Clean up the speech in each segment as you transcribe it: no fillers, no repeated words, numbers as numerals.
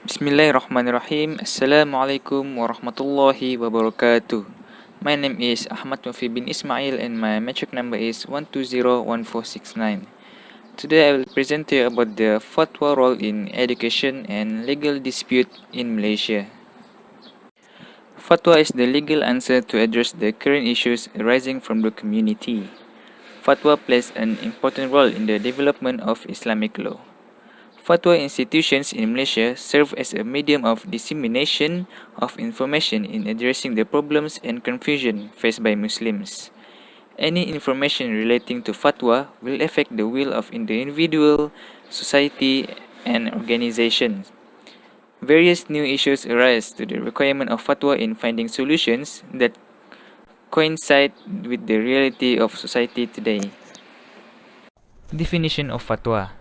Bismillahirrahmanirrahim. Assalamualaikum warahmatullahi wabarakatuh. My name is Ahmad Wafi bin Ismail and my metric number is 1201469. Today I will present to you about the fatwa role in education and legal dispute in Malaysia. Fatwa is the legal answer to address the current issues arising from the community. Fatwa plays an important role in the development of Islamic law. Fatwa institutions in Malaysia serve as a medium of dissemination of information in addressing the problems and confusion faced by Muslims. Any information relating to fatwa will affect the will of the individual, society, and organizations. Various new issues arise to the requirement of fatwa in finding solutions that coincide with the reality of society today. Definition of fatwa.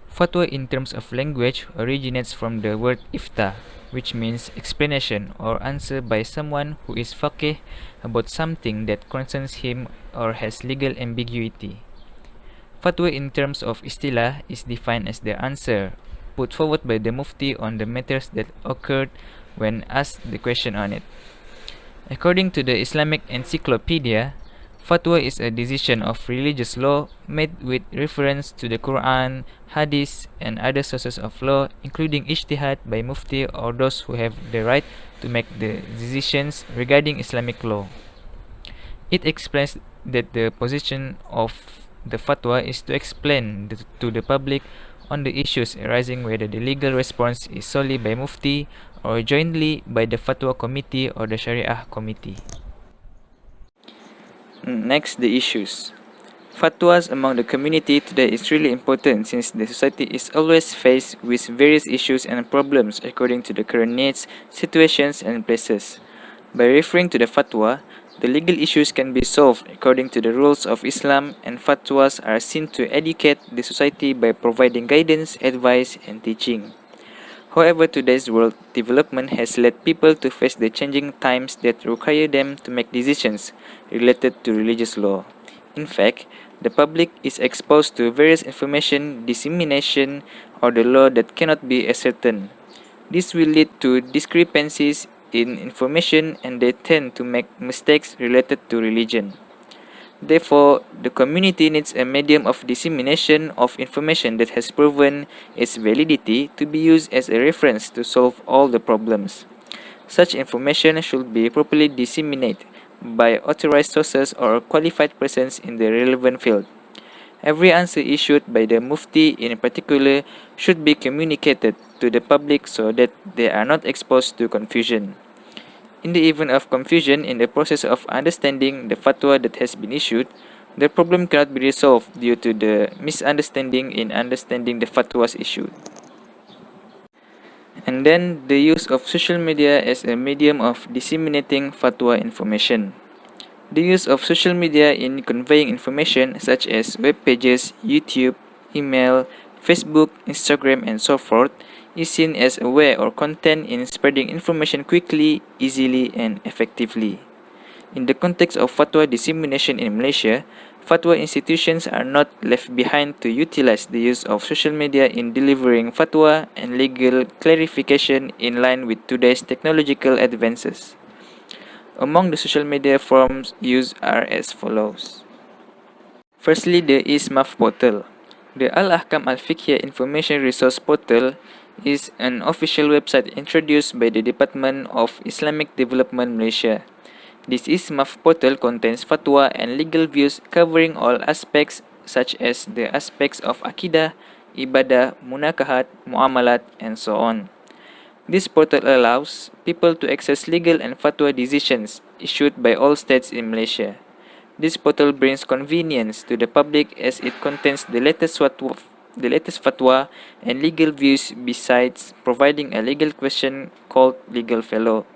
Fatwa in terms of language originates from the word ifta, which means explanation or answer by someone who is faqih about something that concerns him or has legal ambiguity. Fatwa in terms of istilah is defined as the answer put forward by the mufti on the matters that occurred when asked the question on it. According to the Islamic Encyclopedia, fatwa is a decision of religious law made with reference to the Quran, Hadith, and other sources of law, including ijtihad by mufti or those who have the right to make the decisions regarding Islamic law. It explains that the position of the fatwa is to explain to the public on the issues arising whether the legal response is solely by mufti or jointly by the fatwa committee or the Sharia committee. Next, the issues. Fatwas among the community today is really important since the society is always faced with various issues and problems according to the current needs, situations, and places. By referring to the fatwa, the legal issues can be solved according to the rules of Islam, and fatwas are seen to educate the society by providing guidance, advice, and teaching. However, today's world development has led people to face the changing times that require them to make decisions related to religious law. In fact, the public is exposed to various information dissemination or the law that cannot be ascertained. This will lead to discrepancies in information and they tend to make mistakes related to religion. Therefore, the community needs a medium of dissemination of information that has proven its validity to be used as a reference to solve all the problems. Such information should be properly disseminated by authorized sources or qualified persons in the relevant field. Every answer issued by the mufti in particular should be communicated to the public so that they are not exposed to confusion. In the event of confusion in the process of understanding the fatwa that has been issued, the problem cannot be resolved due to the misunderstanding in understanding the fatwas issued. And then the use of social media as a medium of disseminating fatwa information. The use of social media in conveying information such as web pages, YouTube, email, Facebook, Instagram, and so forth is seen as a way or content in spreading information quickly, easily, and effectively. In the context of fatwa dissemination in Malaysia, fatwa institutions are not left behind to utilize the use of social media in delivering fatwa and legal clarification in line with today's technological advances. Among the social media forms used are as follows. Firstly, the ISMAF portal. The Al-Ahkam Al-Fiqhiyah Information Resource Portal is an official website introduced by the Department of Islamic Development Malaysia. This ISMAF portal contains fatwa and legal views covering all aspects such as the aspects of Akidah, Ibadah, Munakahat, Muamalat, and so on. This portal allows people to access legal and fatwa decisions issued by all states in Malaysia. This portal brings convenience to the public as it contains the latest fatwa and legal views besides providing a legal question called Legal Fellow.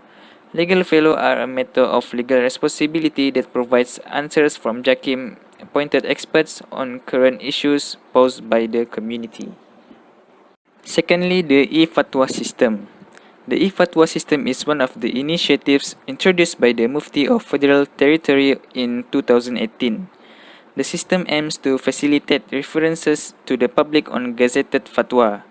Legal Fellow are a matter of legal responsibility that provides answers from Jakim appointed experts on current issues posed by the community. Secondly, the e-fatwa system. The e-fatwa system is one of the initiatives introduced by the Mufti of Federal Territory in 2018. The system aims to facilitate references to the public on gazetted fatwa.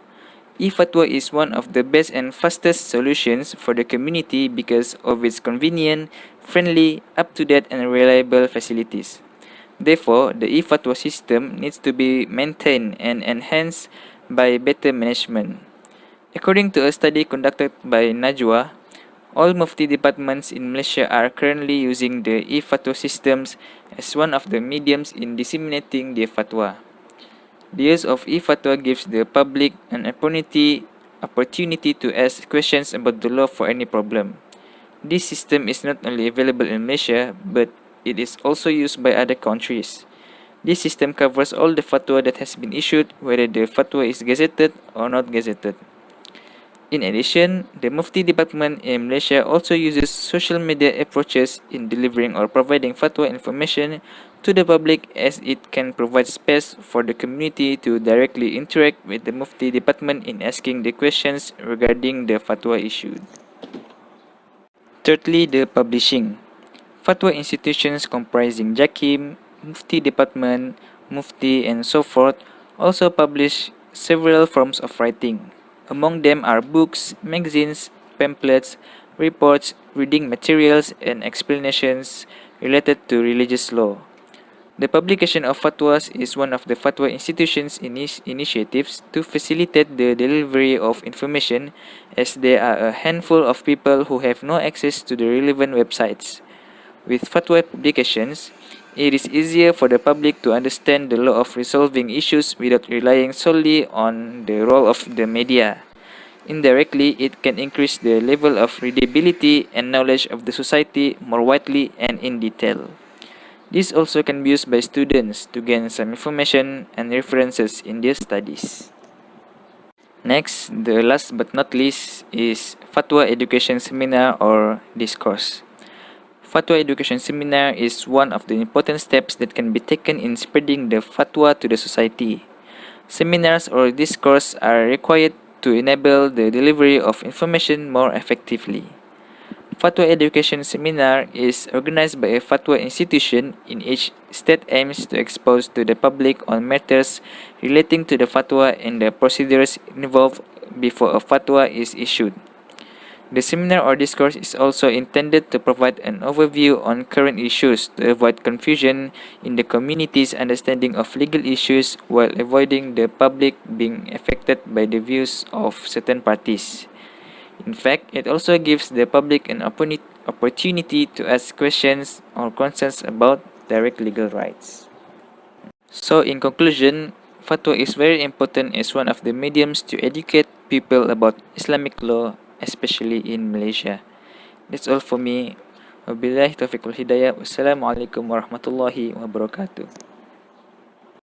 E-Fatwa is one of the best and fastest solutions for the community because of its convenient, friendly, up-to-date and reliable facilities. Therefore, the e-fatwa system needs to be maintained and enhanced by better management. According to a study conducted by Najwa, all Mufti departments in Malaysia are currently using the e-fatwa systems as one of the mediums in disseminating their fatwa. The use of e-fatwa gives the public an opportunity to ask questions about the law for any problem. This system is not only available in Malaysia, but it is also used by other countries. This system covers all the fatwa that has been issued, whether the fatwa is gazetted or not gazetted. In addition, the Mufti department in Malaysia also uses social media approaches in delivering or providing fatwa information to the public, as it can provide space for the community to directly interact with the Mufti department in asking the questions regarding the fatwa issued. Thirdly, the publishing. Fatwa institutions comprising Jakim, Mufti department, Mufti and so forth also publish several forms of writing. Among them are books, magazines, pamphlets, reports, reading materials and explanations related to religious law. The publication of fatwas is one of the fatwa institutions' initiatives to facilitate the delivery of information, as there are a handful of people who have no access to the relevant websites. With fatwa publications, it is easier for the public to understand the law of resolving issues without relying solely on the role of the media. Indirectly, it can increase the level of readability and knowledge of the society more widely and in detail. This also can be used by students to gain some information and references in their studies. Next, the last but not least is Fatwa Education Seminar or Discourse. Fatwa Education Seminar is one of the important steps that can be taken in spreading the fatwa to the society. Seminars or discourse are required to enable the delivery of information more effectively. Fatwa Education Seminar is organized by a fatwa institution in each state aims to expose to the public on matters relating to the fatwa and the procedures involved before a fatwa is issued. The seminar or discourse is also intended to provide an overview on current issues to avoid confusion in the community's understanding of legal issues while avoiding the public being affected by the views of certain parties. In fact, it also gives the public an opportunity to ask questions or concerns about direct legal rights. So, in conclusion, fatwa is very important as one of the mediums to educate people about Islamic law, especially in Malaysia. That's all for me. Wabillahi taufiq wal hidayah. Wassalamualaikum warahmatullahi wabarakatuh.